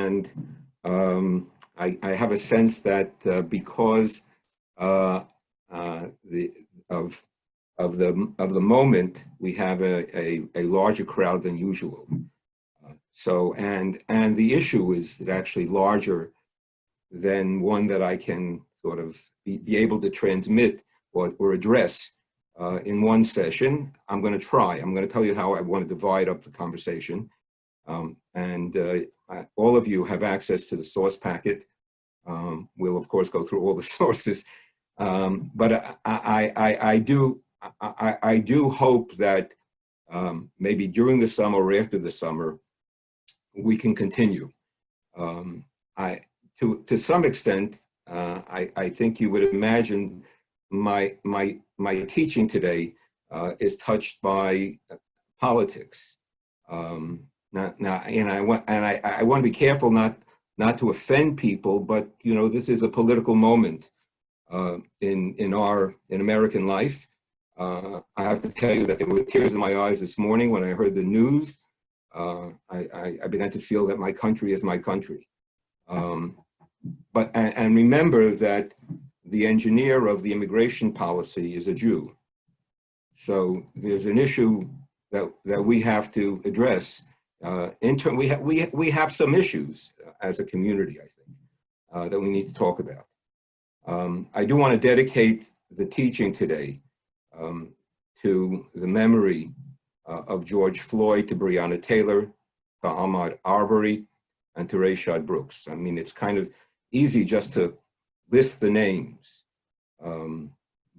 and I have a sense that because of the moment, we have a larger crowd than usual. And the issue is actually larger than one that I can sort of be able to transmit or address in one session. I'm going to try. I'm going to tell you how I want to divide up the conversation. All of you have access to the source packet. We'll of course go through all the sources, but I do hope that maybe during the summer or after the summer we can continue. To some extent, I think you would imagine my teaching today is touched by politics. I want to be careful not to offend people, but this is a political moment in American life. I have to tell you that there were tears in my eyes this morning when I heard the news. I began to feel that my country is my country. But remember that the engineer of the immigration policy is a Jew. So there's an issue that we have to address. We have some issues as a community, I think, that we need to talk about. I do want to dedicate the teaching today to the memory of George Floyd, to Breonna Taylor, to Ahmaud Arbery, and to Rayshard Brooks. I mean, it's kind of easy just to list the names,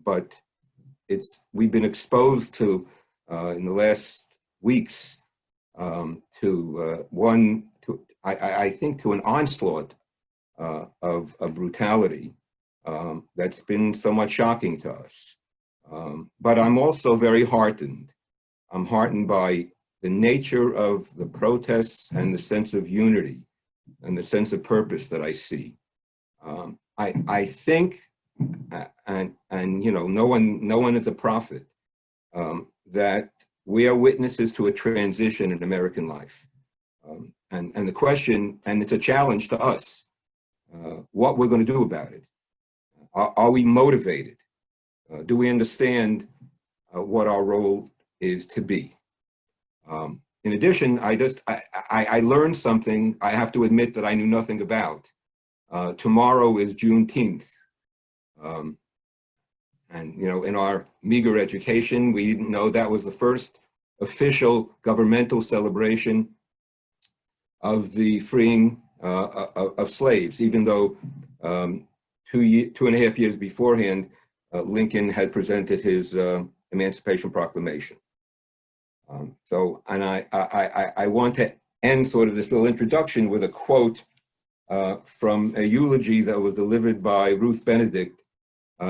but we've been exposed to in the last weeks I think to an onslaught of brutality that's been somewhat shocking to us. But I'm also very heartened. I'm heartened by the nature of the protests and the sense of unity and the sense of purpose that I see. I think, and no one is a prophet, that we are witnesses to a transition in American life. And the question, and it's a challenge to us, what we're going to do about it. Are we motivated? Do we understand what our role is to be? In addition, I learned something I have to admit that I knew nothing about. Tomorrow is Juneteenth. And in our meager education, we didn't know that was the first official governmental celebration of the freeing of slaves, even though 2.5 years beforehand, Lincoln had presented his Emancipation Proclamation. I want to end sort of this little introduction with a quote from a eulogy that was delivered by Ruth Benedict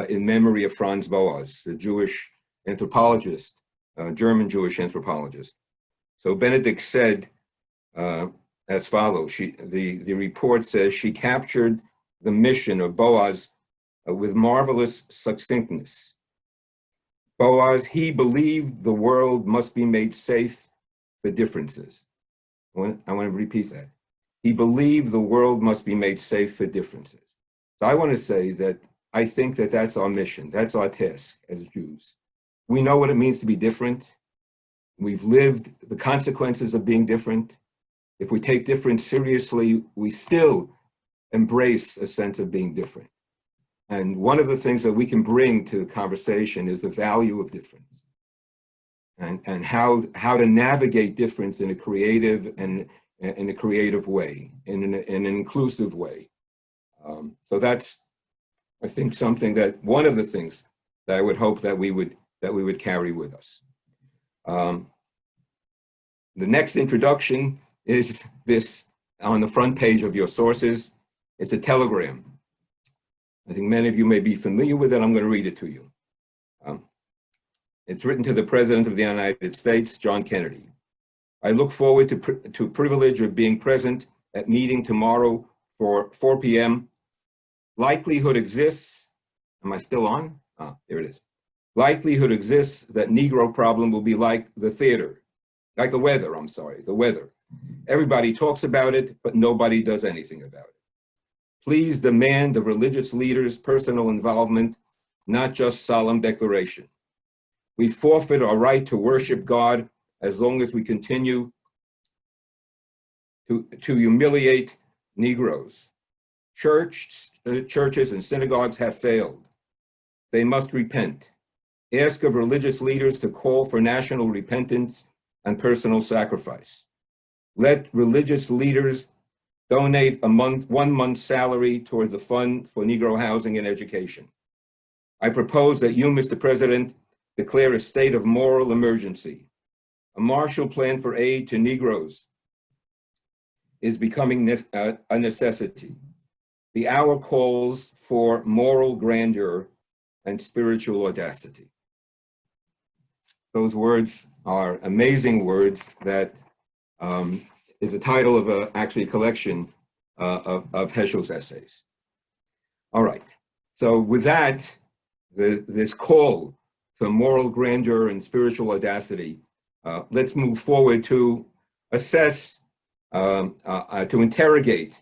in memory of Franz Boas, the Jewish anthropologist, German Jewish anthropologist. So Benedict said as follows, the report says, she captured the mission of Boas with marvelous succinctness. Boas, he believed the world must be made safe for differences. I want to repeat that. He believed the world must be made safe for differences. So I want to say that I think that that's our mission. That's our task as Jews. We know what it means to be different. We've lived the consequences of being different. If we take difference seriously, we still embrace a sense of being different. And one of the things that we can bring to the conversation is the value of difference and how to navigate difference in a creative and in a creative way, in an inclusive way. So that's, I think, something that one of the things that I would hope that we would carry with us. The next introduction is this on the front page of your sources. It's a telegram. I think many of you may be familiar with it. I'm going to read it to you. It's written to the President of the United States, John Kennedy. I look forward to privilege of being present at meeting tomorrow for 4 p.m. Likelihood exists, am I still on? There it is. Likelihood exists that Negro problem will be like the theater, like the weather, I'm sorry, the weather. Everybody talks about it, but nobody does anything about it. Please demand of religious leaders personal involvement, not just solemn declaration. We forfeit our right to worship God as long as we continue to humiliate Negroes. Churches and synagogues have failed. They must repent. Ask of religious leaders to call for national repentance and personal sacrifice. Let religious leaders donate 1 month's salary towards the fund for Negro housing and education. I propose that you, Mr. President, declare a state of moral emergency. A Marshall Plan for aid to Negroes is becoming a necessity. The hour calls for moral grandeur and spiritual audacity. Those words are amazing words that is the title of actually a collection of Heschls essays. All right, so with that, this call to moral grandeur and spiritual audacity, let's move forward to assess, to interrogate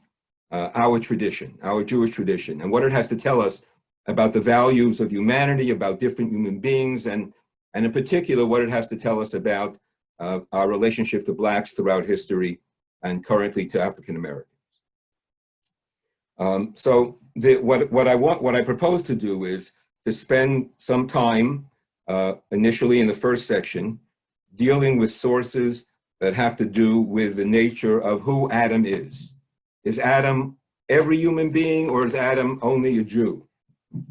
our tradition, our Jewish tradition, and what it has to tell us about the values of humanity, about different human beings, and in particular, what it has to tell us about our relationship to Blacks throughout history and currently to African Americans. So what I propose to do is to spend some time initially in the first section dealing with sources that have to do with the nature of who Adam is. Is Adam every human being, or is Adam only a Jew?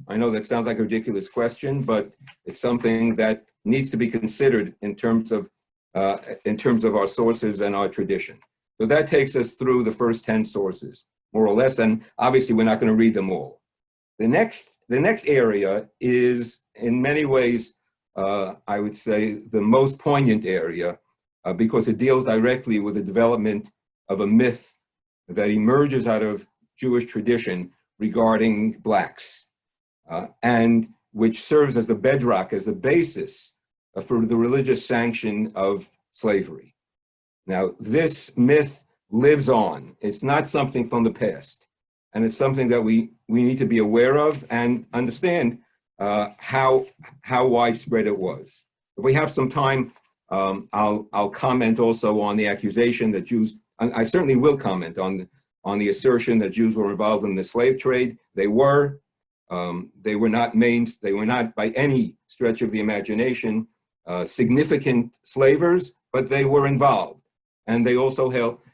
I know that sounds like a ridiculous question, but it's something that needs to be considered in terms of our sources and our tradition. So that takes us through the first 10 sources, more or less, and obviously we're not going to read them all. The next area is, in many ways, I would say, the most poignant area because it deals directly with the development of a myth that emerges out of Jewish tradition regarding Blacks, and which serves as the bedrock, as the basis for the religious sanction of slavery. Now, this myth lives on. It's not something from the past, and it's something that we need to be aware of and understand how widespread it was. If we have some time, I'll comment also on the accusation that Jews, I certainly will comment on the assertion that Jews were involved in the slave trade. They were not by any stretch of the imagination significant slavers, but they were involved, and they also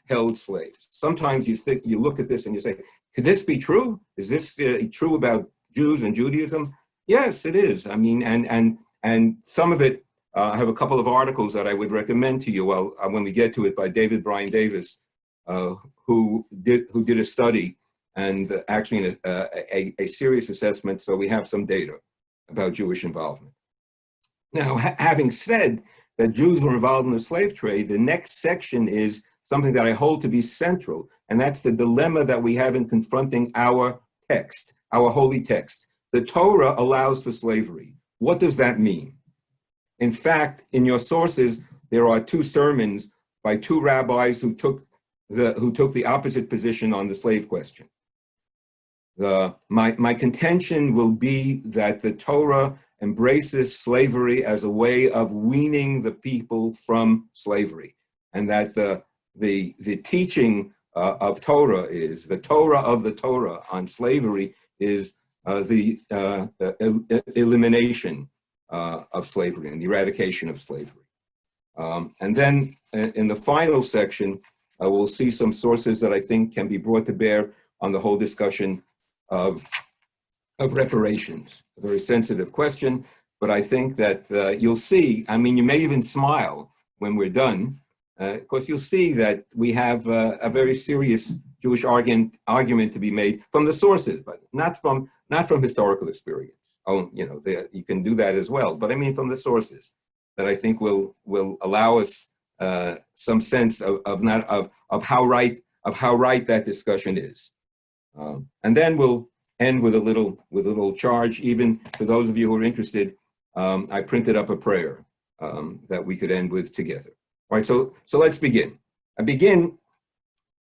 held slaves. Sometimes you look at this and you say, could this be true? Is this true about Jews and Judaism? Yes, it is. I mean, and some of it, I have a couple of articles that I would recommend to you when we get to it by David Bryan Davis, who did a study and actually a serious assessment, so we have some data about Jewish involvement. Now, having said that Jews were involved in the slave trade, the next section is something that I hold to be central, and that's the dilemma that we have in confronting our text, our holy text. The Torah allows for slavery. What does that mean? In fact, in your sources, there are 2 sermons by 2 rabbis who took the opposite position on the slave question. My contention will be that the Torah embraces slavery as a way of weaning the people from slavery, and that the teaching of Torah is, the Torah of the Torah on slavery is the elimination of slavery and the eradication of slavery. And then in the final section, we'll see some sources that I think can be brought to bear on the whole discussion of reparations. A very sensitive question, but I think that you'll see, I mean, you may even smile when we're done, because you'll see that we have a very serious Jewish argument to be made from the sources, but not from historical experience. Oh, you know, you can do that as well, but I mean from the sources that I think will allow us some sense of how right that discussion is, and then we'll end with a little charge. Even for those of you who are interested, I printed up a prayer that we could end with together. All right, so let's begin. I begin,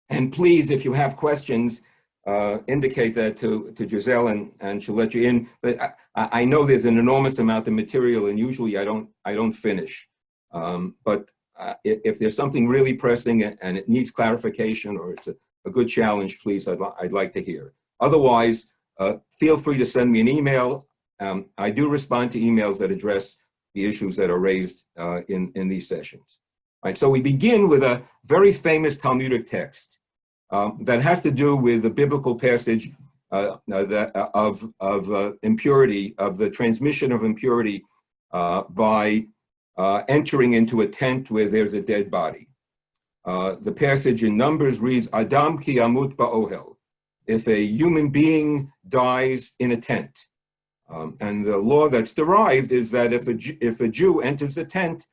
and please, if you have questions, indicate that to Giselle, and she'll let you in. But I know there's an enormous amount of material, and usually I don't finish. But if there's something really pressing and it needs clarification, or it's a good challenge, please, I'd like to hear. Otherwise, feel free to send me an email. I do respond to emails that address the issues that are raised in these sessions. All right, so we begin with a very famous Talmudic text that has to do with the biblical passage of impurity, of the transmission of impurity by entering into a tent where there's a dead body. The passage in Numbers reads, Adam ki amut ba'ohel, if a human being dies in a tent. And the law that's derived is that if a Jew enters the tent,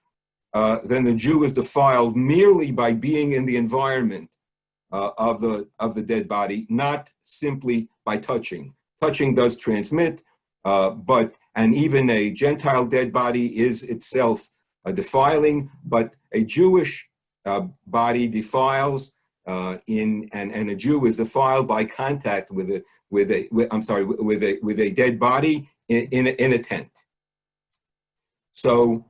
then the Jew is defiled merely by being in the environment of the dead body, not simply by touching. Touching does transmit, and even a Gentile dead body is itself defiling, but a Jewish body defiles, and a Jew is defiled by contact with a dead body in a tent. So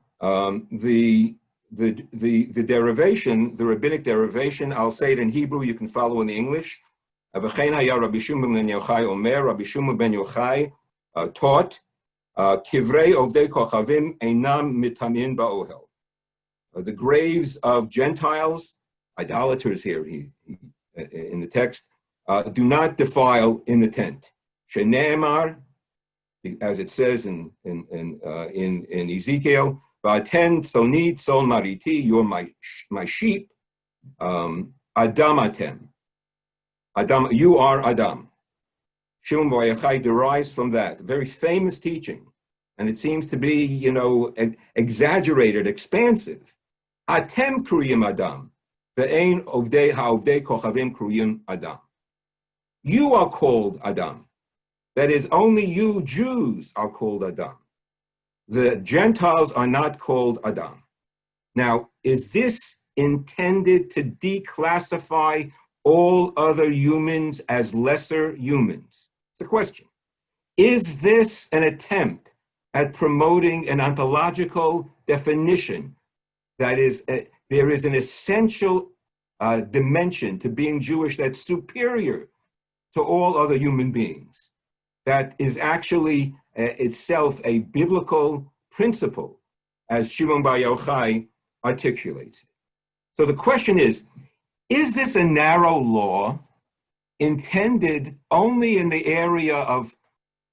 the derivation, the rabbinic derivation, I'll say it in Hebrew, you can follow in the English. V'chein haya Rabbi Shimon ben Yochai omer, Rabbi Shimon ben Yochai taught, kivrei ovdei kochavim einam mitamin ba'ohel. The graves of Gentiles, idolaters here in the text, do not defile in the tent. Shene'emar, as it says in Ezekiel, Va'aten sonit sol mariti, you're my sheep, Adam atem. Adam, you are Adam. Shimon bar Yochai derives from that, very famous teaching, and it seems to be, exaggerated, expansive. Atem kriyim Adam, ve'ein ovdei ha'ovdei kochavim kriyim Adam. You are called Adam. That is, only you Jews are called Adam. The Gentiles are not called Adam. Now, is this intended to declassify all other humans as lesser humans? It's a question. Is this an attempt at promoting an ontological definition that is, there is an essential dimension to being Jewish that's superior to all other human beings, that is actually itself a biblical principle, as Shimon bar Yochai articulates it? So the question is this a narrow law intended only in the area of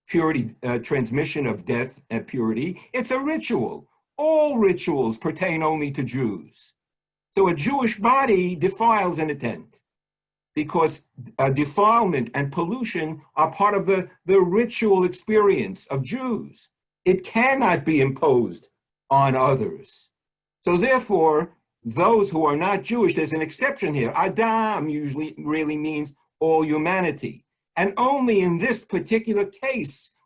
purity, transmission of death and purity? It's a ritual. All rituals pertain only to Jews. So a Jewish body defiles in a tent because defilement and pollution are part of the ritual experience of Jews. It cannot be imposed on others. So therefore, those who are not Jewish, there's an exception here. Adam usually really means all humanity. And only in this particular case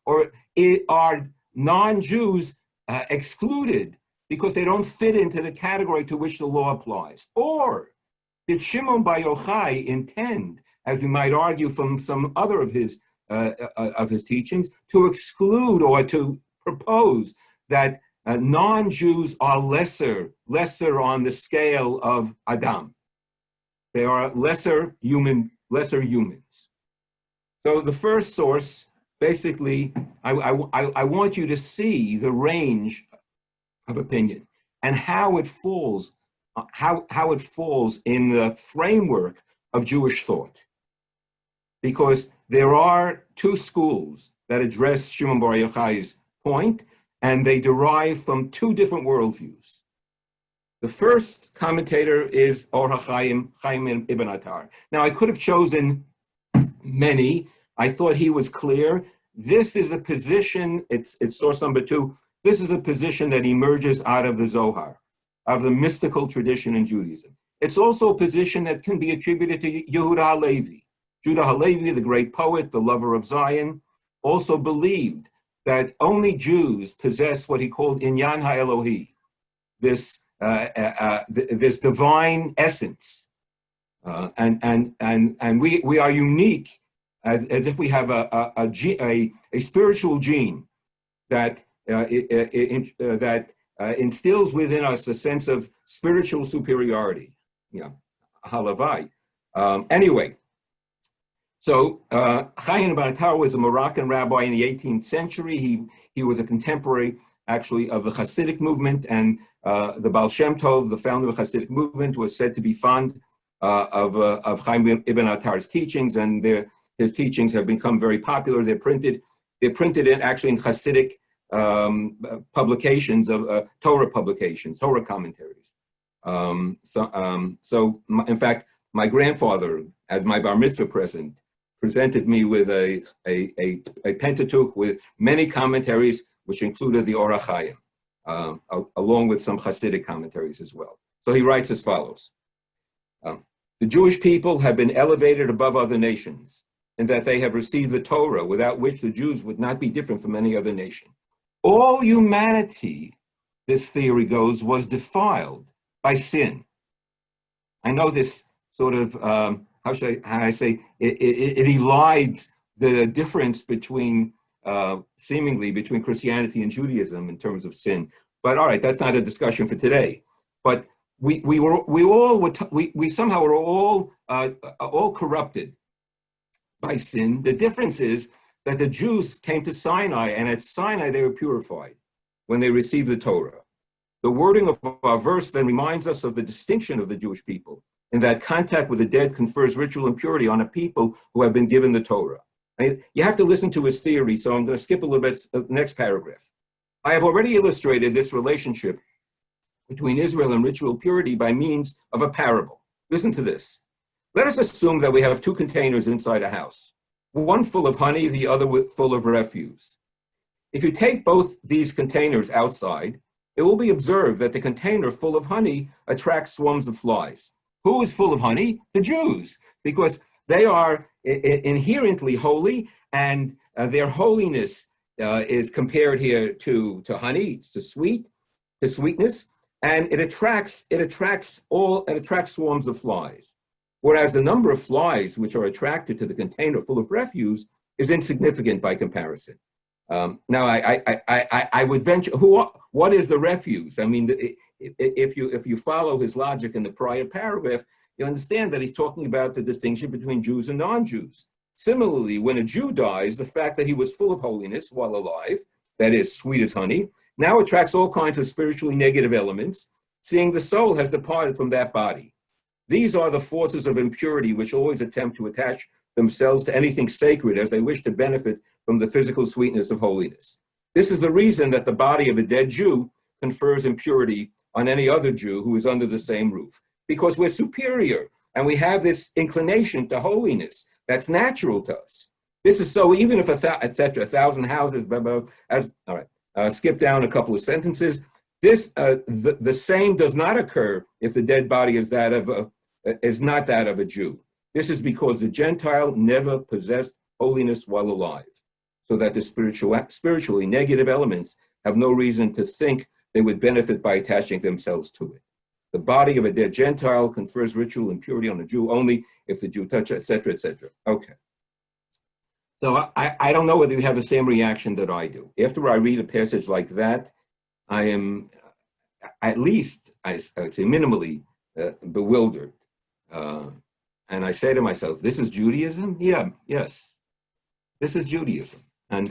are non-Jews excluded because they don't fit into the category to which the law applies. Or did Shimon bar Yochai intend, as we might argue from some other of his teachings, to exclude or to propose that non-Jews are lesser on the scale of Adam? They are lesser humans. So the first source, basically, I want you to see the range of opinion and how it falls in the framework of Jewish thought. Because there are two schools that address Shimon bar Yochai's point, and they derive from two different worldviews. The first commentator is Or HaChaim, Chaim ibn Attar. Now, I could have chosen many. I thought he was clear. This is a position, it's source number 2, this is a position that emerges out of the Zohar, of the mystical tradition in Judaism. It's also a position that can be attributed to Yehuda HaLevi. Judah HaLevi, the great poet, the lover of Zion, also believed that only Jews possess what he called Inyan HaElohi, this divine essence And we are unique as if we have a spiritual gene that instills within us a sense of spiritual superiority. Yeah, halavai. Anyway, so Chaim was a Moroccan rabbi in the 18th century. He was a contemporary, actually, of the Hasidic movement, and the Baal Shem Tov, the founder of the Hasidic movement, was said to be fond of Chaim ibn Attar's teachings, and his teachings have become very popular. They're printed in Hasidic publications of Torah publications, Torah commentaries. In fact, my grandfather, as my bar mitzvah present, presented me with a Pentateuch with many commentaries, which included the Orach Chaim, along with some Hasidic commentaries as well. So he writes as follows. The Jewish people have been elevated above other nations in that they have received the Torah, without which the Jews would not be different from any other nation. All humanity, this theory goes, was defiled by sin. I know this sort of, how I say, it elides the difference seemingly between Christianity and Judaism in terms of sin. But all right, that's not a discussion for today. But we somehow were all corrupted by sin. The difference is that the Jews came to Sinai, and at Sinai they were purified when they received the Torah. The wording of our verse then reminds us of the distinction of the Jewish people, in that contact with the dead confers ritual impurity on a people who have been given the Torah. You have to listen to his theory, so I'm going to skip a little bit, next paragraph. I have already illustrated this relationship between Israel and ritual purity by means of a parable. Listen to this. Let us assume that we have two containers inside a house, one full of honey, the other full of refuse. If you take both these containers outside, it will be observed that the container full of honey attracts swarms of flies. Who is full of honey? The Jews, because they are inherently holy, and their holiness is compared here to honey, to sweetness, and it attracts swarms of flies. Whereas the number of flies which are attracted to the container full of refuse is insignificant by comparison. Now, I would venture, what is the refuse? I mean, if you follow his logic in the prior paragraph, you understand that he's talking about the distinction between Jews and non-Jews. Similarly, when a Jew dies, the fact that he was full of holiness while alive, that is, sweet as honey, now attracts all kinds of spiritually negative elements, seeing the soul has departed from that body. These are the forces of impurity which always attempt to attach themselves to anything sacred as they wish to benefit from the physical sweetness of holiness. This is the reason that the body of a dead Jew confers impurity on any other Jew who is under the same roof, because we're superior and we have this inclination to holiness that's natural to us. This is so even if 1,000 houses, all right, skip down a couple of sentences. The same does not occur if the dead body is not that of a Jew. This is because the Gentile never possessed holiness while alive, so that the spiritually negative elements have no reason to think they would benefit by attaching themselves to it. The body of a dead Gentile confers ritual impurity on a Jew only if the Jew touches, etc., etc. Okay. So I don't know whether you have the same reaction that I do. After I read a passage like that, I am at least, I would say minimally bewildered. And I say to myself, this is Judaism? Yeah, yes. This is Judaism. And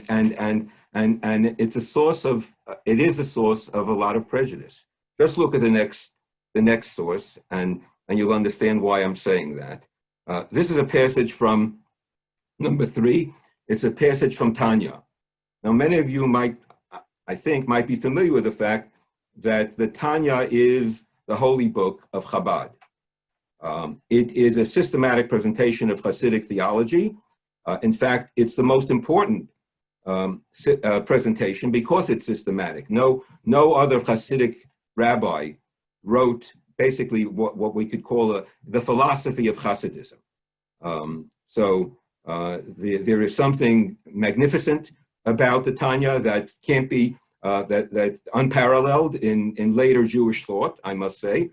it's a source of, it is a source of a lot of prejudice. Just look at the next source, and you'll understand why I'm saying that. This is a passage from number 3. It's a passage from Tanya. Now, many of you might be familiar with the fact that the Tanya is the holy book of Chabad. It is a systematic presentation of Hasidic theology. In fact, it's the most important presentation because it's systematic. No other Hasidic rabbi wrote basically what we could call the philosophy of Hasidism. There is something magnificent about the Tanya that can't be that unparalleled in later Jewish thought, I must say.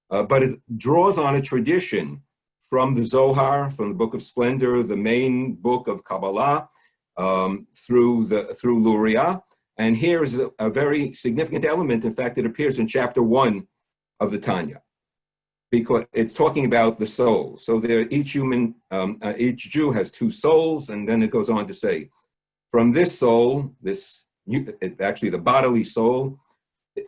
But it draws on a tradition from the Zohar, from the Book of Splendor, the main book of Kabbalah, through Luria. And here is a very significant element. In fact, it appears in chapter 1 of the Tanya, because it's talking about the soul. So each Jew has two souls, and then it goes on to say, from this soul, actually the bodily soul,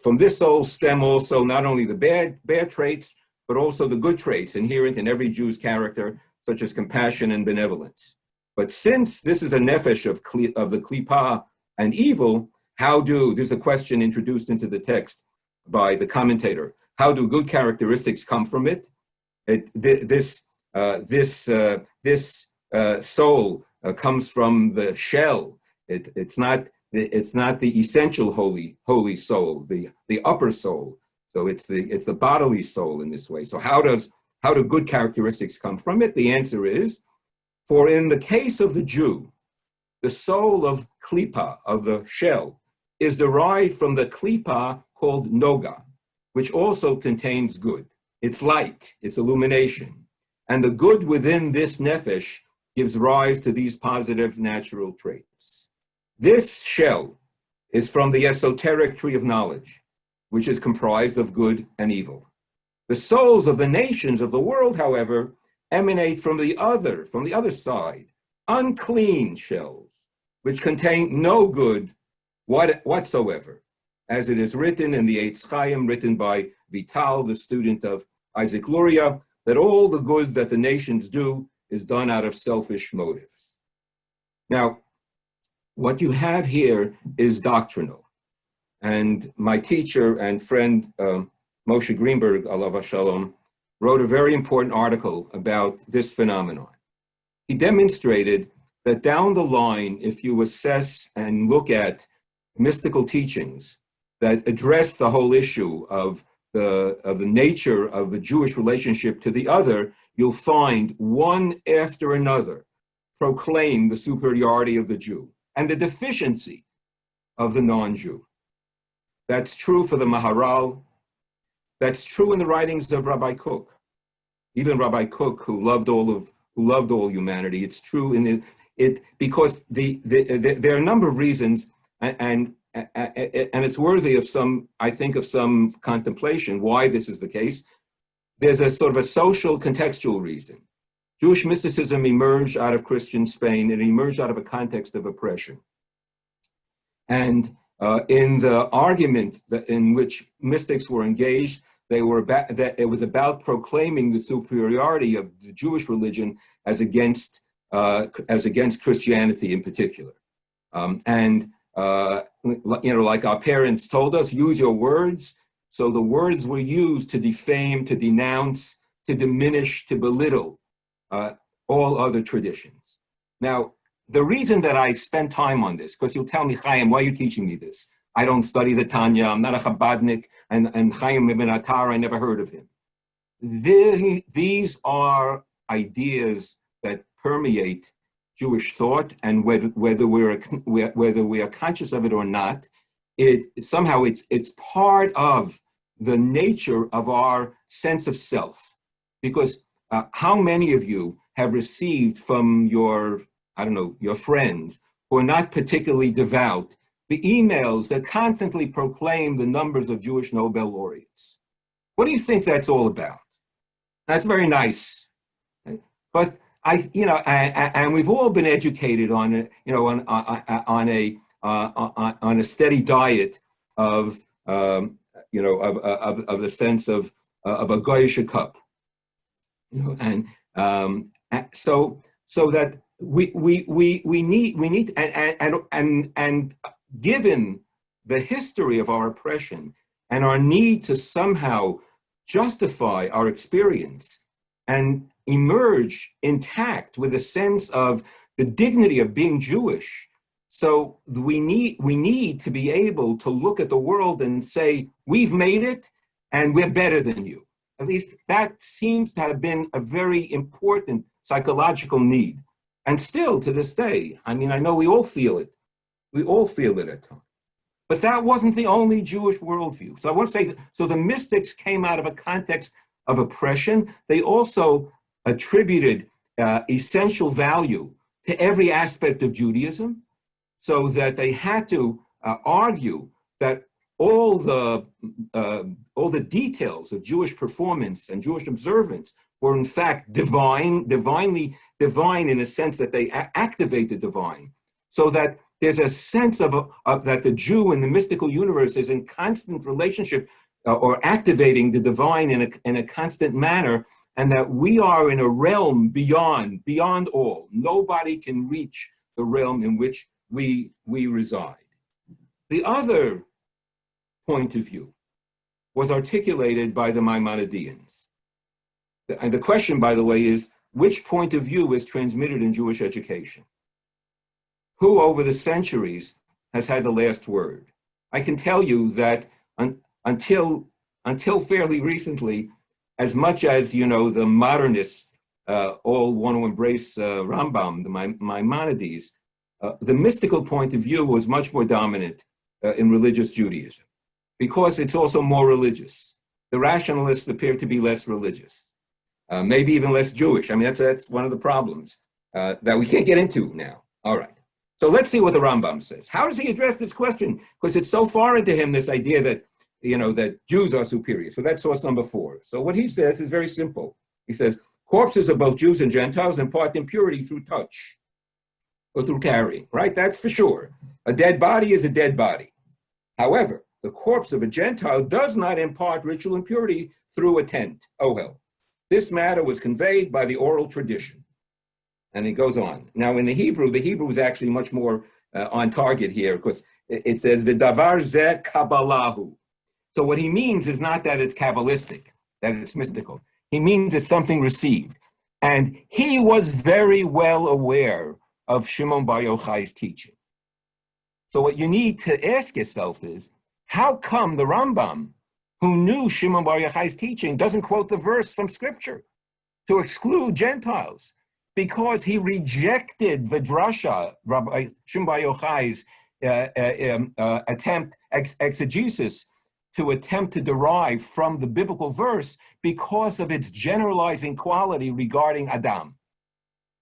from this soul stem also not only the bad traits, but also the good traits inherent in every Jew's character, such as compassion and benevolence. But since this is a nefesh of the klipa and evil, there's a question introduced into the text by the commentator, how do good characteristics come from it? This soul comes from the shell. It's not the essential holy soul, the upper soul. So it's the bodily soul in this way. So how do good characteristics come from it? The answer is, for in the case of the Jew, the soul of klipa, of the shell, is derived from the klipa called noga, which also contains good. It's light, it's illumination. And the good within this nefesh gives rise to these positive natural traits. This shell is from the esoteric tree of knowledge, which is comprised of good and evil. The souls of the nations of the world, however, emanate from the other side, unclean shells, which contain no good whatsoever, as it is written in the Eitz Chaim, written by Vital, the student of Isaac Luria, that all the good that the nations do is done out of selfish motives. Now, what you have here is doctrinal. And my teacher and friend, Moshe Greenberg, alav shalom, wrote a very important article about this phenomenon. He demonstrated that down the line, if you assess and look at mystical teachings that address the whole issue of the nature of the Jewish relationship to the other, you'll find one after another proclaim the superiority of the Jew and the deficiency of the non-Jew. That's true for the Maharal. That's true in the writings of Rabbi Kook. Even Rabbi Kook, who loved all humanity. It's true because there are a number of reasons, and it's worthy of some contemplation why this is the case. There's a sort of a social contextual reason. Jewish mysticism emerged out of Christian Spain. It emerged out of a context of oppression. And in the argument in which mystics were engaged, it was about proclaiming the superiority of the Jewish religion as against Christianity in particular. Like our parents told us, use your words. So the words were used to defame, to denounce, to diminish, to belittle all other traditions. Now, the reason that I spend time on this, because you'll tell me, Chaim, why are you teaching me this? I don't study the Tanya, I'm not a Chabadnik, and Chaim ibn Attar, I never heard of him. These are ideas that permeate Jewish thought, and whether we are conscious of it or not, it's part of the nature of our sense of self. Because how many of you have received from your friends who are not particularly devout, the emails that constantly proclaim the numbers of Jewish Nobel laureates? What do you think that's all about? That's very nice, but and we've all been educated on it, on a steady diet of the sense of a goyish cup, so that we need and given the history of our oppression and our need to somehow justify our experience and emerge intact with a sense of the dignity of being Jewish. So we need to be able to look at the world and say, we've made it and we're better than you. At least that seems to have been a very important psychological need. And still to this day, I know we all feel it. We all feel it at times. But that wasn't the only Jewish worldview. So I want to say, so the mystics came out of a context of oppression. They also attributed essential value to every aspect of Judaism, so that they had to argue that all the details of Jewish performance and Jewish observance were in fact divinely divine in a sense that they activate the divine, so that there's a sense of that the Jew in the mystical universe is in constant relationship or activating the divine in a constant manner, and that we are in a realm beyond all. Nobody can reach the realm in which we reside. The other point of view was articulated by the Maimonideans. And the question, by the way, is which point of view is transmitted in Jewish education? Who over the centuries has had the last word? I can tell you that until fairly recently, as much as, the modernists all want to embrace Rambam, the Maimonides, the mystical point of view was much more dominant in religious Judaism, because it's also more religious. The rationalists appear to be less religious, maybe even less Jewish. I mean, that's one of the problems that we can't get into now. All right. So let's see what the Rambam says. How does he address this question? Because it's so foreign to him, this idea that, that Jews are superior. So that's source number 4. So what he says is very simple. He says, corpses of both Jews and Gentiles impart impurity through touch or through carrying, right? That's for sure. A dead body is a dead body. However, the corpse of a Gentile does not impart ritual impurity through a tent. Oh, well. This matter was conveyed by the oral tradition. And he goes on. Now, in the Hebrew is actually much more on target here, because it says, V'davar zeh kabbalahu. So what he means is not that it's Kabbalistic, that it's mystical. He means it's something received. And he was very well aware of Shimon Bar Yochai's teaching. So what you need to ask yourself is, how come the Rambam, who knew Shimon Bar Yochai's teaching, doesn't quote the verse from Scripture to exclude Gentiles? Because he rejected the drasha, Rabbi Shimon Bar Yochai's exegesis, to attempt to derive from the biblical verse because of its generalizing quality regarding Adam.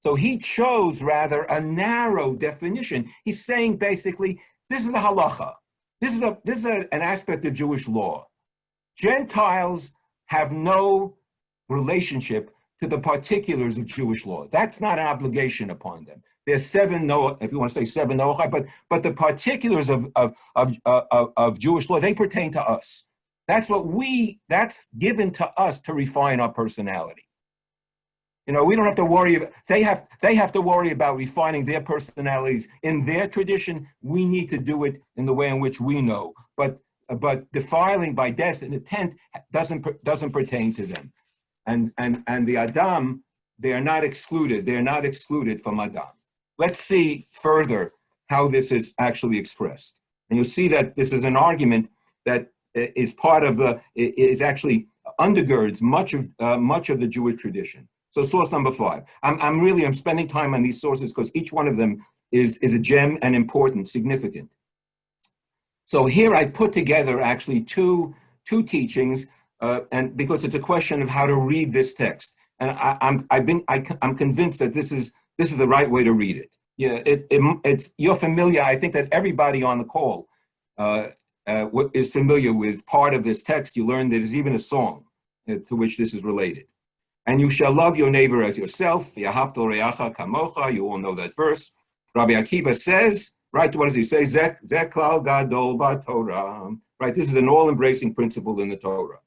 So he chose rather a narrow definition. He's saying basically, this is a halacha. This is an aspect of Jewish law. Gentiles have no relationship to the particulars of Jewish law. That's not an obligation upon them. There's 7 Noah, if you want to say 7 Noah, but the particulars of Jewish law, they pertain to us. That's given to us to refine our personality. We don't have to worry about, they have to worry about refining their personalities in their tradition. We need to do it in the way in which we know. But defiling by death in a tent doesn't pertain to them. And the Adam, they are not excluded. They're not excluded from Adam. Let's see further how this is actually expressed. And you'll see that this is an argument that is actually undergirds much of the Jewish tradition. So source number 5. I'm spending time on these sources because each one of them is a gem and important, significant. So here I put together actually two teachings, and because it's a question of how to read this text, and I'm convinced that this is the right way to read it. Yeah, it's you're familiar. I think that everybody on the call is familiar with part of this text. You learned that there's even a song to which this is related. And you shall love your neighbor as yourself. Yahavto reacha kamocha. You all know that verse. Rabbi Akiva says, right? What does he say? Zek klal gadol b'Torah. Right. This is an all-embracing principle in the Torah.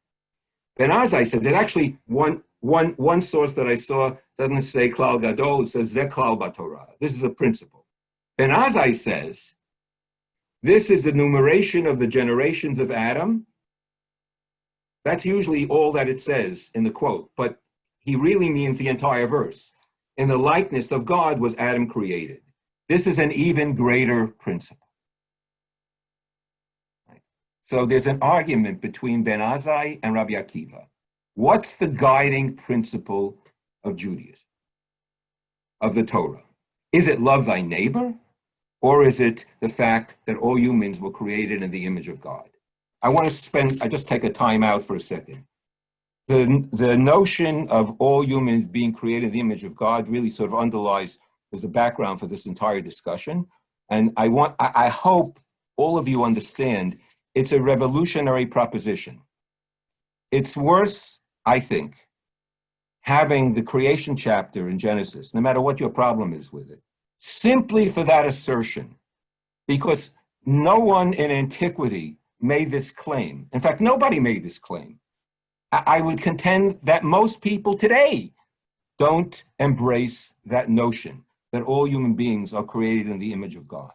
Ben Azai says it actually one source that I saw doesn't say klal gadol. It says zek klal b'Torah. This is a principle. Ben Azai says this is the numeration of the generations of Adam. That's usually all that it says in the quote, but he really means the entire verse. In the likeness of God was Adam created. This is an even greater principle. Right? So there's an argument between Ben Azai and Rabbi Akiva. What's the guiding principle of Judaism, of the Torah? Is it love thy neighbor, or is it the fact that all humans were created in the image of God? I just take a time out for a second The notion of all humans being created in the image of God really sort of underlies as the background for this entire discussion. And I hope all of you understand it's a revolutionary proposition. It's worth, I think, having the creation chapter in Genesis, no matter what your problem is with it, simply for that assertion, because no one in antiquity made this claim. In fact, nobody made this claim. I would contend that most people today don't embrace that notion that all human beings are created in the image of God.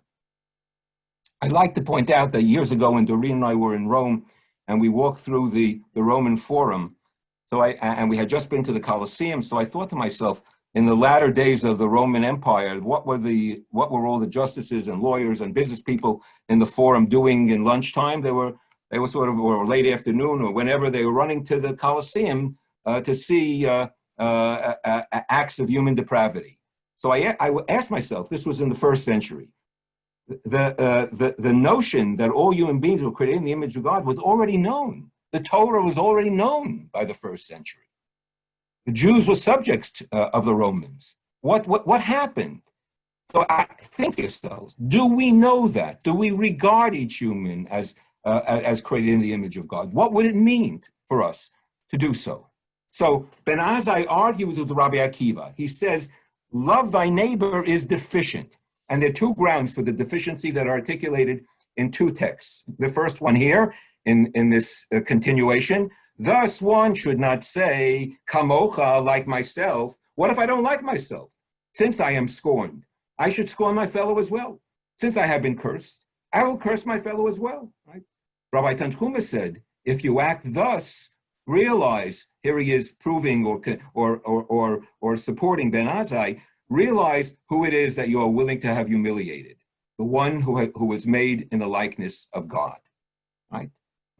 I'd like to point out that years ago when Doreen and I were in Rome and we walked through the Roman Forum, and we had just been to the Colosseum, so I thought to myself, in the latter days of the Roman Empire, what were all the justices and lawyers and business people in the Forum doing in lunchtime? They were sort of, or late afternoon, or whenever they were running to the Colosseum to see acts of human depravity. So I asked myself, this was in the first century, the notion that all human beings were created in the image of God was already known. The Torah was already known by the first century. The Jews were subjects of the Romans. What happened? So I think yourselves, do we know that? Do we regard each human as created in the image of God? What would it mean for us to do so? So Ben Azai argues with Rabbi Akiva. He says, love thy neighbor is deficient. And there are two grounds for the deficiency that are articulated in two texts. The first one here, in this continuation, thus one should not say, kamocha, like myself. What if I don't like myself? Since I am scorned, I should scorn my fellow as well. Since I have been cursed, I will curse my fellow as well. Right? Rabbi Tanchuma said, if you act thus, realize, here he is proving or supporting Ben Azai, realize who it is that you are willing to have humiliated, the one who was made in the likeness of God. Right?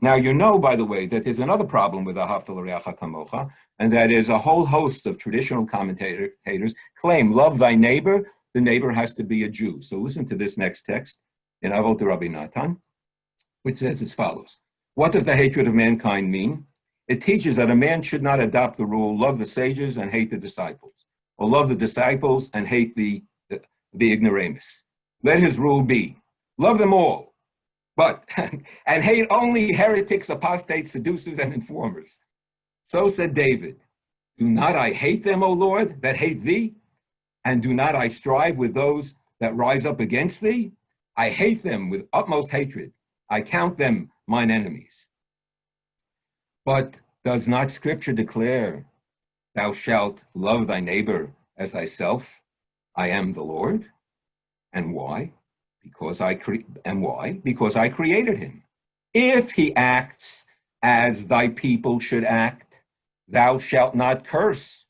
Now, you know, by the way, that there's another problem with Ahavta l'reacha kamocha, and that is a whole host of traditional commentators claim, love thy neighbor, the neighbor has to be a Jew. So listen to this next text in Avot Rabbi Natan, which says as follows. What does the hatred of mankind mean? It teaches that a man should not adopt the rule, love the sages and hate the disciples, or love the disciples and hate the ignoramus. Let his rule be, love them all, but, and hate only heretics, apostates, seducers, and informers. So said David, do not I hate them, O Lord, that hate thee? And do not I strive with those that rise up against thee? I hate them with utmost hatred. I count them mine enemies. But does not Scripture declare, thou shalt love thy neighbor as thyself? I am the Lord. And why? Because I created him. If he acts as thy people should act, thou shalt not curse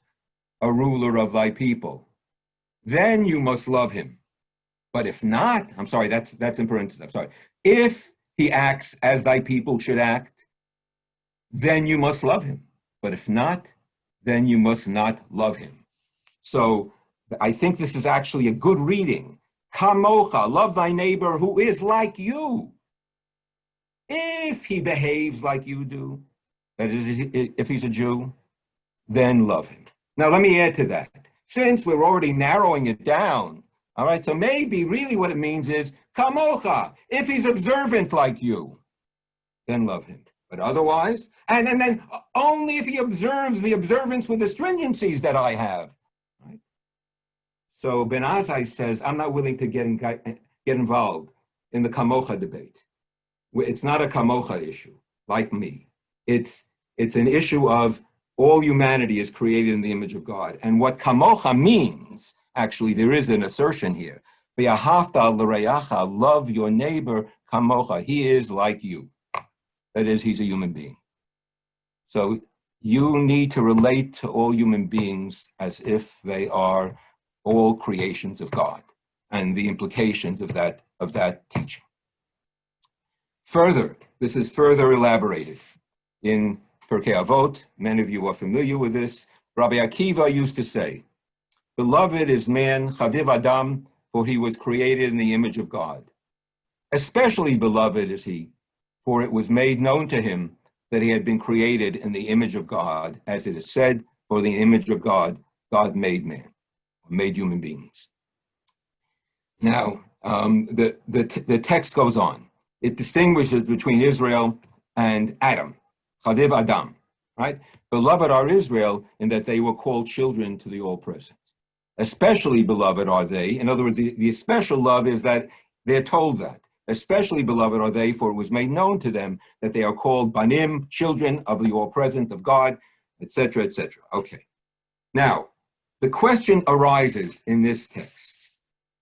a ruler of thy people. Then you must love him. But if not, I'm sorry, that's in parentheses, I'm sorry. If he acts as thy people should act, then you must love him. But if not, then you must not love him. So I think this is actually a good reading. Kamocha, love thy neighbor who is like you. If he behaves like you do, that is, if he's a Jew, then love him. Now let me add to that. Since we're already narrowing it down, all right, so maybe really what it means is, kamocha, if he's observant like you, then love him. But otherwise, and then only if he observes the observance with the stringencies that I have. Right? So Ben Azai says, I'm not willing to get involved in the kamocha debate. It's not a kamocha issue, like me. It's an issue of all humanity is created in the image of God. And what kamocha means, actually, there is an assertion here. V'ahavta l'reacha, love your neighbor kamocha. He is like you. That is, he's a human being. So you need to relate to all human beings as if they are all creations of God and the implications of that teaching. Further, this is further elaborated in Pirkei Avot. Many of you are familiar with this. Rabbi Akiva used to say, beloved is man, chaviv adam, for he was created in the image of God. Especially beloved is he, for it was made known to him that he had been created in the image of God, as it is said, for the image of God, God made man, made human beings. Now, the text goes on. It distinguishes between Israel and Adam, Chaviv Adam, right? Beloved are Israel in that they were called children to the All-Present. Especially beloved are they. In other words, the special love is that they're told that. Especially beloved are they, for it was made known to them that they are called Banim, children of the All-Present of God, etc., etc. Okay. Now, the question arises in this text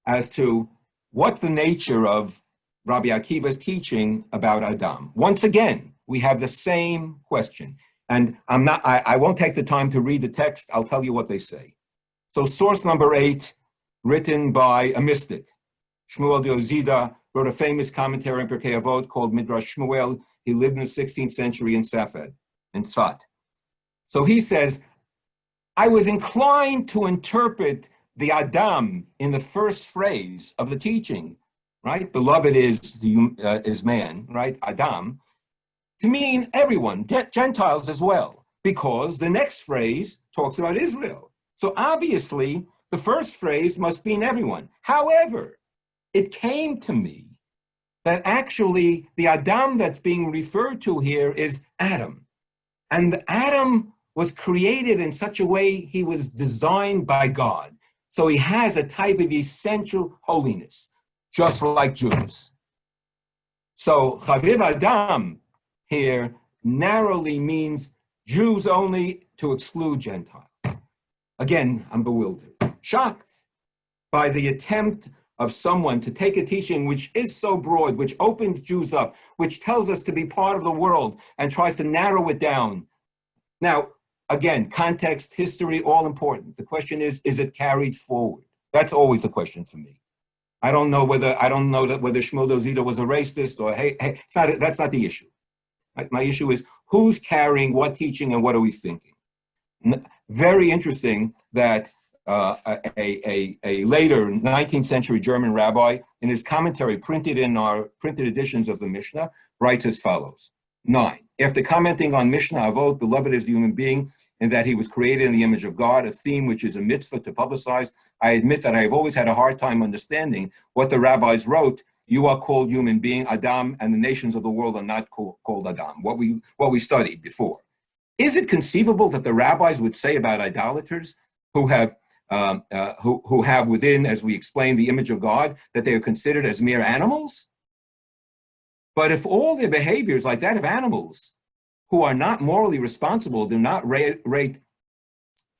as to what's the nature of Rabbi Akiva's teaching about Adam. Once again, we have the same question. And I won't take the time to read the text. I'll tell you what they say. So source number 8, written by a mystic, Shmuel Diozida, wrote a famous commentary on Pirkei Avot called Midrash Noel. He lived in the 16th century in Safed, in Tzfat. So he says, I was inclined to interpret the Adam in the first phrase of the teaching, right? Beloved is man, right? Adam, to mean everyone, Gentiles as well, because the next phrase talks about Israel. So obviously, the first phrase must mean everyone. However, it came to me that actually the Adam that's being referred to here is Adam. And Adam was created in such a way he was designed by God. So he has a type of essential holiness, just like Jews. So Chaviv Adam here narrowly means Jews only, to exclude Gentiles. Again, I'm bewildered, shocked by the attempt of someone to take a teaching which is so broad, which opens Jews up, which tells us to be part of the world and tries to narrow it down. Now, again, context, history, all important. The question is it carried forward? That's always the question for me. I don't know whether Shmuel Diozida was a racist or that's not the issue. Right? My issue is who's carrying what teaching and what are we thinking? Very interesting that a later 19th century German rabbi, in his commentary printed in our printed editions of the Mishnah, writes as follows. 9. After commenting on Mishnah Avot, beloved is the human being, in that he was created in the image of God, a theme which is a mitzvah to publicize, I admit that I have always had a hard time understanding what the rabbis wrote. You are called human being, Adam, and the nations of the world are not called Adam, what we studied before. Is it conceivable that the rabbis would say about idolaters who have within, as we explained, the image of God, that they are considered as mere animals? But if all their behaviors like that of animals, who are not morally responsible, do not rate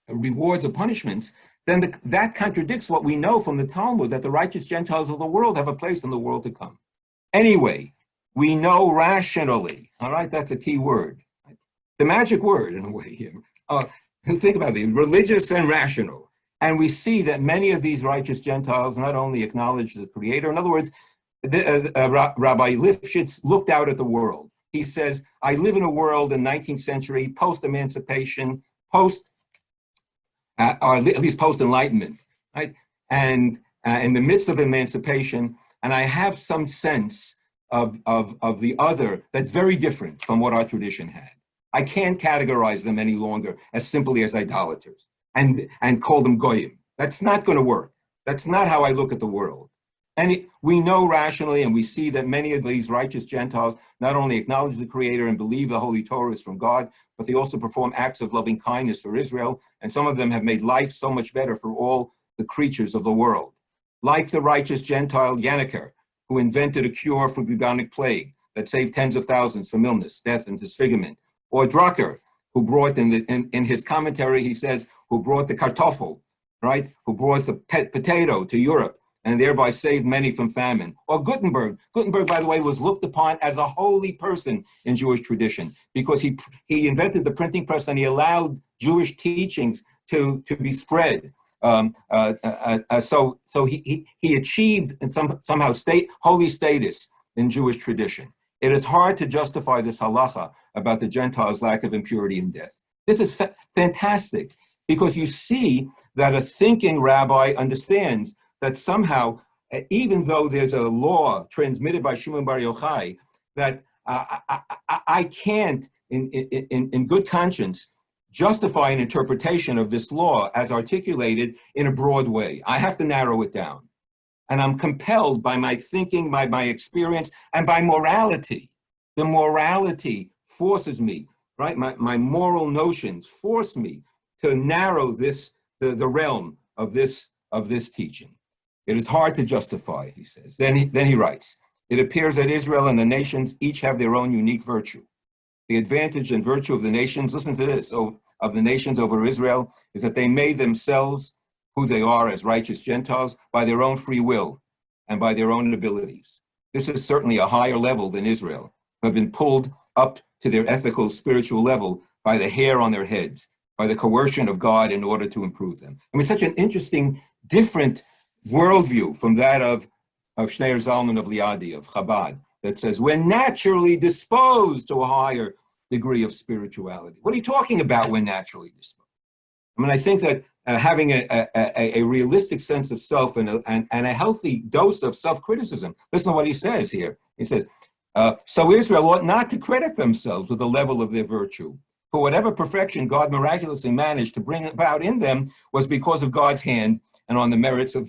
rewards or punishments, then that contradicts what we know from the Talmud, that the righteous Gentiles of the world have a place in the world to come. Anyway, we know rationally, all right, that's a key word. The magic word, in a way, here. Think about it, religious and rational. And we see that many of these righteous Gentiles not only acknowledge the Creator, in other words, Rabbi Lifshitz looked out at the world. He says, I live in a world in 19th century, post-emancipation, or at least post-enlightenment, right? And in the midst of emancipation, and I have some sense of the other that's very different from what our tradition had. I can't categorize them any longer as simply as idolaters and call them goyim. That's not going to work. That's not how I look at the world. And we know rationally, and we see that many of these righteous Gentiles not only acknowledge the Creator and believe the Holy Torah is from God, but they also perform acts of loving kindness for Israel, and some of them have made life so much better for all the creatures of the world. Like the righteous Gentile Yanniker, who invented a cure for bubonic plague that saved tens of thousands from illness, death, and disfigurement. Or Drucker, who brought in his commentary, he says, who brought the kartoffel, right? Who brought the potato to Europe and thereby saved many from famine. Or Gutenberg. Gutenberg, by the way, was looked upon as a holy person in Jewish tradition because he invented the printing press and he allowed Jewish teachings to be spread. So he achieved in somehow holy status in Jewish tradition. It is hard to justify this halacha about the Gentiles' lack of impurity and death. This is fantastic because you see that a thinking rabbi understands that somehow, even though there's a law transmitted by Shimon Bar Yochai, that I can't in good conscience, justify an interpretation of this law as articulated in a broad way. I have to narrow it down. And I'm compelled by my thinking, by my experience, and by morality. The morality forces me, right? My moral notions force me to narrow the realm of this teaching. It is hard to justify, he says. Then he writes, it appears that Israel and the nations each have their own unique virtue. The advantage and virtue of the nations, listen to this, of the nations over Israel, is that they made themselves who they are as righteous Gentiles by their own free will and by their own abilities. This is certainly a higher level than Israel, who have been pulled up to their ethical, spiritual level by the hair on their heads, by the coercion of God in order to improve them. I mean, such an interesting, different worldview from that of Schneur Zalman of Liadi, of Chabad, that says we're naturally disposed to a higher degree of spirituality. What are you talking about, we're naturally disposed? I mean, I think that having a realistic sense of self and a healthy dose of self-criticism. Listen to what he says here. He says, so Israel ought not to credit themselves with the level of their virtue. For whatever perfection God miraculously managed to bring about in them was because of God's hand and on the merits of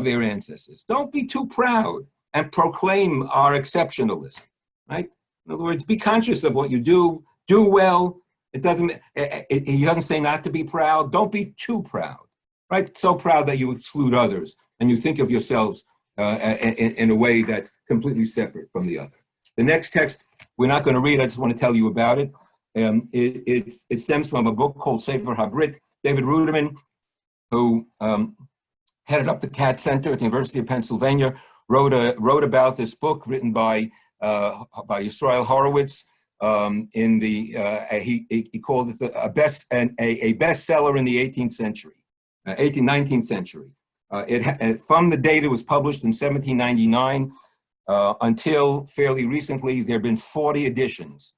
their ancestors. Don't be too proud and proclaim our exceptionalism, right? In other words, be conscious of what you do well. He doesn't say not to be proud. Don't be too proud, right? So proud that you exclude others and you think of yourselves in a way that's completely separate from the other. The next text we're not going to read. I just want to tell you about it. It stems from a book called Sefer HaBrit. David Ruderman, who headed up the Katz Center at the University of Pennsylvania, wrote about this book written by Yisrael Horowitz. He called it a bestseller in the 18th century, 19th century. From the date it was published in 1799 until fairly recently, there have been 40 editions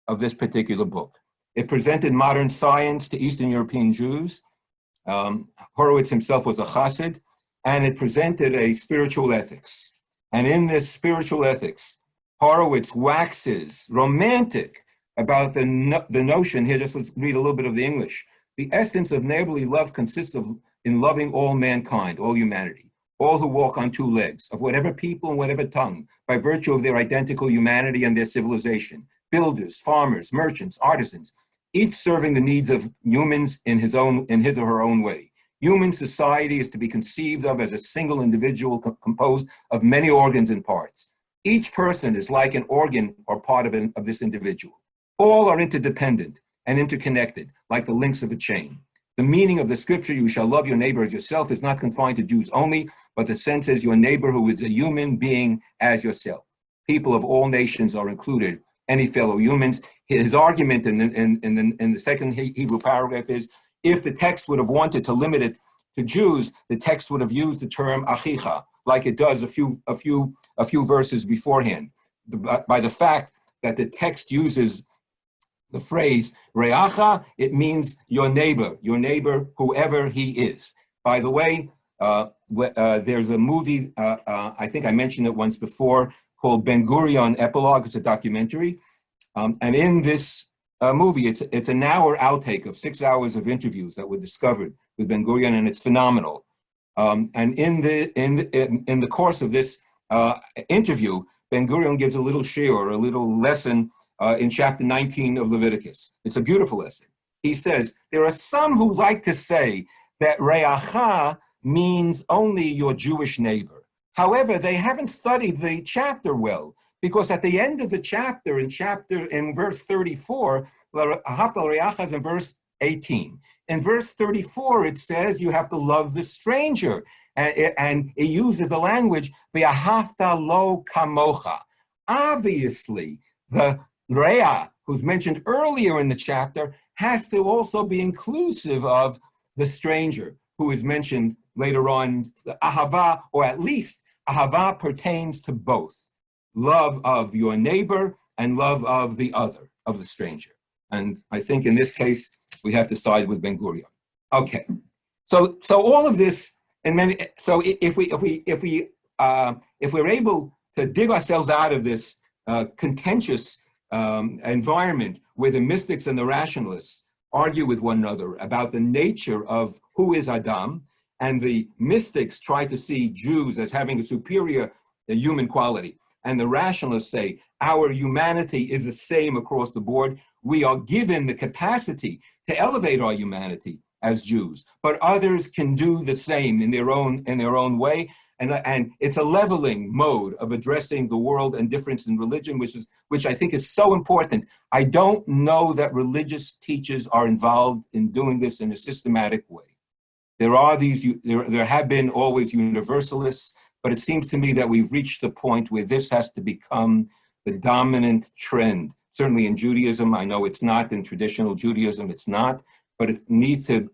of this particular book. It presented modern science to Eastern European Jews. Horowitz himself was a Chassid, and it presented a spiritual ethics. And in this spiritual ethics, Horowitz waxes romantic about the notion, here just let's read a little bit of the English. The essence of neighborly love consists in loving all mankind, all humanity, all who walk on two legs, of whatever people and whatever tongue, by virtue of their identical humanity and their civilization, builders, farmers, merchants, artisans, each serving the needs of humans in his or her own way. Human society is to be conceived of as a single individual composed of many organs and parts. Each person is like an organ or part of this individual. All are interdependent and interconnected, like the links of a chain. The meaning of the scripture, you shall love your neighbor as yourself, is not confined to Jews only, but the sense is your neighbor who is a human being as yourself. People of all nations are included, any fellow humans. His argument in the second Hebrew paragraph is, if the text would have wanted to limit it to Jews, the text would have used the term achicha, like it does a few verses beforehand. By the fact that the text uses the phrase reacha, it means your neighbor, whoever he is. By the way, there's a movie, I think I mentioned it once before, called Ben Gurion Epilogue. It's a documentary. And in this movie, it's an hour outtake of 6 hours of interviews that were discovered with Ben Gurion, and it's phenomenal. And in the course of this interview, Ben Gurion gives a little shiur, a little lesson in chapter 19 of Leviticus. It's a beautiful lesson. He says, there are some who like to say that reacha means only your Jewish neighbor. However, they haven't studied the chapter well, because at the end of the chapter, in verse 34, ahavta l'reacha is in verse 18. In verse 34, it says you have to love the stranger, and it uses the language v'ahavta lo kamocha. Obviously, the Rea, who's mentioned earlier in the chapter, has to also be inclusive of the stranger, who is mentioned later on. The ahava, or at least ahava, pertains to both. Love of your neighbor and love of the other, of the stranger. And I think in this case, we have to side with Ben Gurion. Okay, so all of this, so if we're able to dig ourselves out of this contentious environment where the mystics and the rationalists argue with one another about the nature of who is Adam, and the mystics try to see Jews as having a superior human quality, and the rationalists say our humanity is the same across the board. We are given the capacity to elevate our humanity as Jews, but others can do the same in their own way. And it's a leveling mode of addressing the world and difference in religion, which I think is so important. I don't know that religious teachers are involved in doing this in a systematic way. There have been always universalists, but it seems to me that we've reached the point where this has to become the dominant trend. Certainly in Judaism, I know it's not. In traditional Judaism, it's not. But it needs to.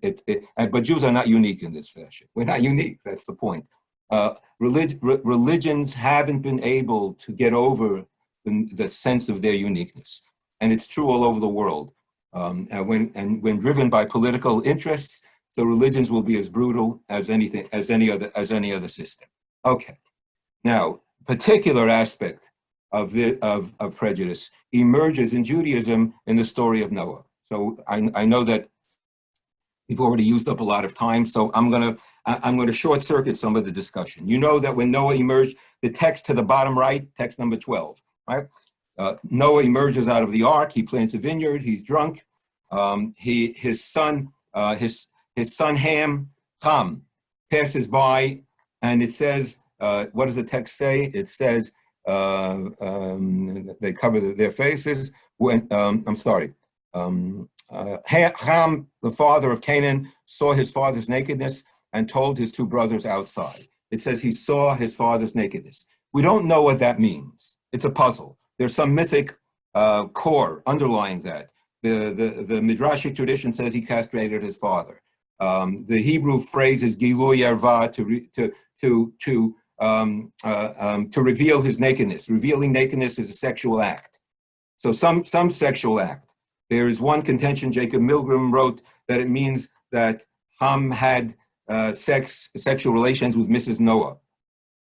But Jews are not unique in this fashion. We're not unique. That's the point. Religions haven't been able to get over the sense of their uniqueness, and it's true all over the world. And when driven by political interests, so religions will be as brutal as any other system. Okay, now particular aspect of prejudice emerges in Judaism in the story of Noah. So I know that we've already used up a lot of time, so I'm going to short circuit some of the discussion. You know that when Noah emerged, the text to the bottom right, text number 12, right? Noah emerges out of the ark. He plants a vineyard. He's drunk. His son Ham passes by, and it says, what does the text say? It says they cover their faces. Ham, the father of Canaan, saw his father's nakedness and told his two brothers outside. It says he saw his father's nakedness. We don't know what that means. It's a puzzle. There's some mythic core underlying that. The Midrashic tradition says he castrated his father. The Hebrew phrase is gilui erva, to reveal his nakedness. Revealing nakedness is a sexual act. So some sexual act. There is one contention, Jacob Milgram wrote, that it means that Ham had sexual relations with Mrs. Noah.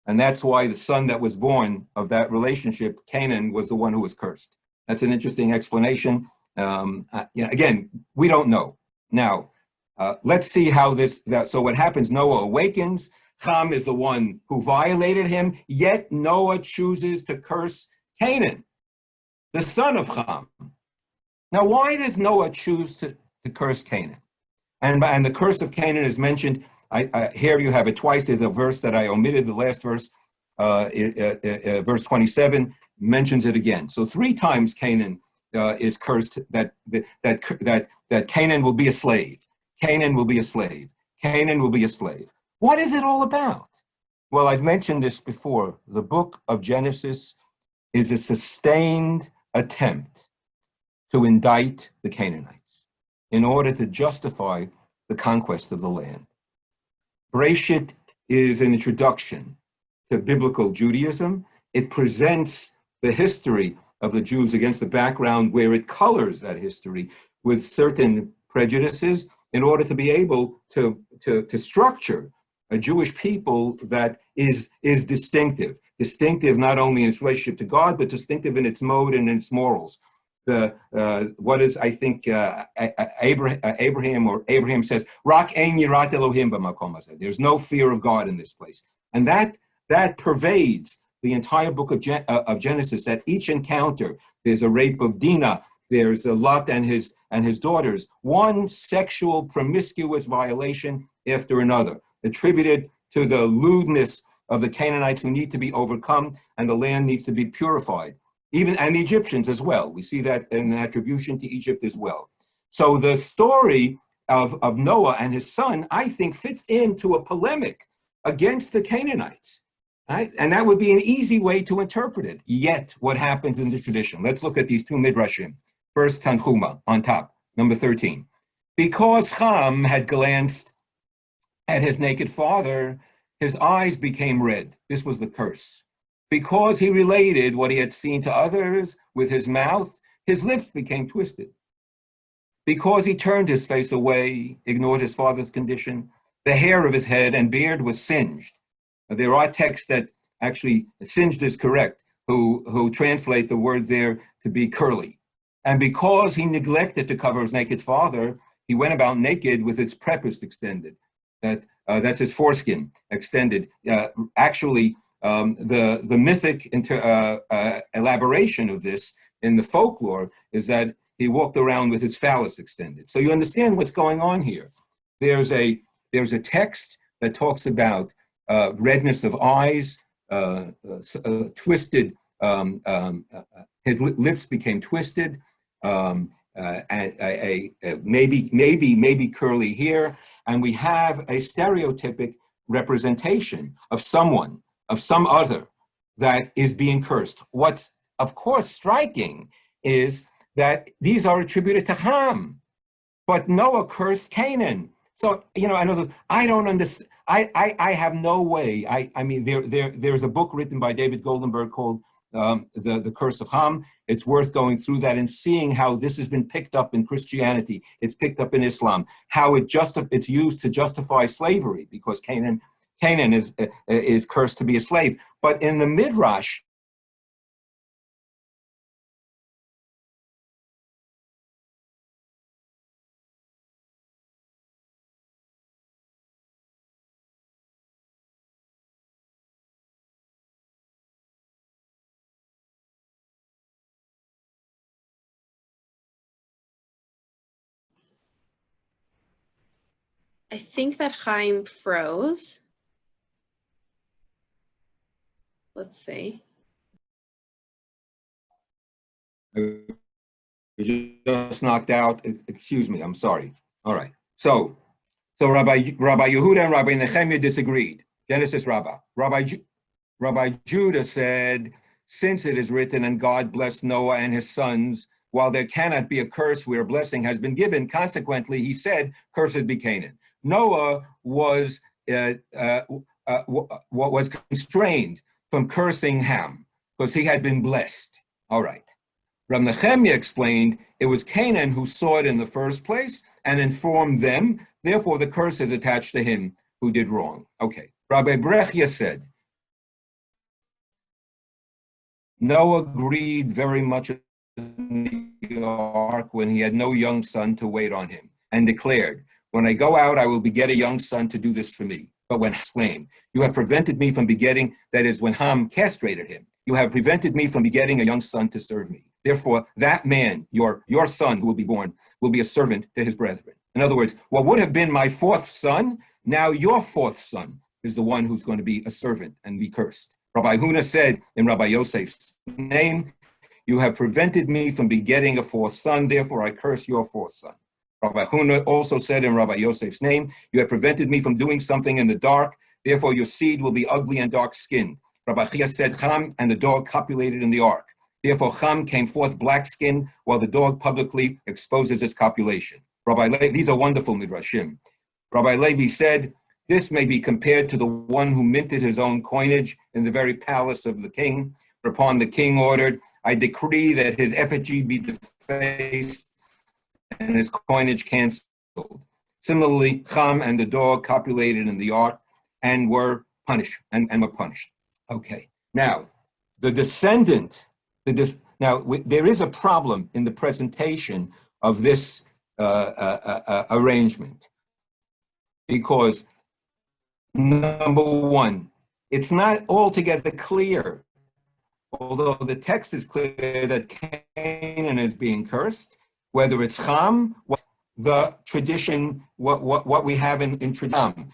And that's why the son that was born of that relationship, Canaan, was the one who was cursed. That's an interesting explanation. Again, we don't know. Now, let's see how so what happens, Noah awakens. Ham is the one who violated him, yet Noah chooses to curse Canaan, the son of Ham. Now, why does Noah choose to curse Canaan? And the curse of Canaan is mentioned. Here you have it twice. There's a verse that I omitted, the last verse, verse 27, mentions it again. So 3 times Canaan is cursed, that Canaan will be a slave. Canaan will be a slave. Canaan will be a slave. What is it all about? Well, I've mentioned this before. The book of Genesis is a sustained attempt to indict the Canaanites in order to justify the conquest of the land. Bereshit is an introduction to biblical Judaism. It presents the history of the Jews against the background where it colors that history with certain prejudices in order to be able to structure a Jewish people that is distinctive not only in its relationship to God, but distinctive in its mode and in its morals. What is, I think, Abraham says, Rak ein yirat Elohim b'makom hazeh. There's no fear of God in this place. And that pervades the entire book of Genesis. At each encounter, there's a rape of Dinah, there's a Lot and his daughters, one sexual promiscuous violation after another, attributed to the lewdness of the Canaanites who need to be overcome, and the land needs to be purified. And the Egyptians as well. We see that in an attribution to Egypt as well. So the story of Noah and his son, I think, fits into a polemic against the Canaanites. Right? And that would be an easy way to interpret it. Yet, what happens in the tradition? Let's look at these 2 midrashim. First, Tanchuma, on top, number 13. Because Ham had glanced at his naked father, his eyes became red. This was the curse. Because he related what he had seen to others with his mouth, his lips became twisted. Because he turned his face away, ignored his father's condition, the hair of his head and beard was singed. There are texts that actually, singed is correct, who translate the word there to be curly. And because he neglected to cover his naked father, he went about naked with his prepuce extended. That's his foreskin extended. Actually, the mythic elaboration of this in the folklore is that he walked around with his phallus extended. So you understand what's going on here. There's a text that talks about redness of eyes, twisted. His lips became twisted. Maybe curly hair, and we have a stereotypic representation of someone, of some other, that is being cursed. What's, of course, striking is that these are attributed to Ham, but Noah cursed Canaan. So, I don't understand. I have no way. I mean, there's a book written by David Goldenberg called the Curse of Ham. It's worth going through that and seeing how this has been picked up in Christianity. It's picked up in Islam. How it's used to justify slavery, because Canaan is cursed to be a slave. But in the Midrash, I think that Chaim froze. Let's see. Just knocked out. Excuse me. I'm sorry. All right. So Rabbi Yehuda and Rabbi Nehemiah disagreed. Genesis Rabbah. Rabbi Judah said, since it is written, and God blessed Noah and his sons, while there cannot be a curse where a blessing has been given, consequently, he said, cursed be Canaan. Noah was constrained from cursing Ham because he had been blessed. All right. Rabbi Nehemiah explained it was Canaan who saw it in the first place and informed them. Therefore, the curse is attached to him who did wrong. Okay. Rabbi Brechia said, Noah grieved very much in the ark when he had no young son to wait on him, and declared, when I go out, I will beget a young son to do this for me. But when slain, you have prevented me from begetting, that is, when Ham castrated him, you have prevented me from begetting a young son to serve me. Therefore, that man, your son who will be born, will be a servant to his brethren. In other words, what would have been my fourth son, now your fourth son is the one who's going to be a servant and be cursed. Rabbi Huna said in Rabbi Yosef's name, you have prevented me from begetting a fourth son, therefore I curse your fourth son. Rabbi Huna also said in Rabbi Yosef's name, you have prevented me from doing something in the dark, therefore your seed will be ugly and dark-skinned. Rabbi Chia said, Cham and the dog copulated in the ark. Therefore Cham came forth black-skinned, while the dog publicly exposes its copulation. Rabbi Levi, these are wonderful midrashim. Rabbi Levi said, this may be compared to the one who minted his own coinage in the very palace of the king. Whereupon the king ordered, I decree that his effigy be defaced and his coinage canceled. Similarly, Cham and the dog copulated in the ark and were punished. And were punished. Okay. Now, the descendant. There is a problem in the presentation of this arrangement, because number one, it's not altogether clear, although the text is clear that Canaan is being cursed, whether it's Cham, the tradition, what we have in tradition.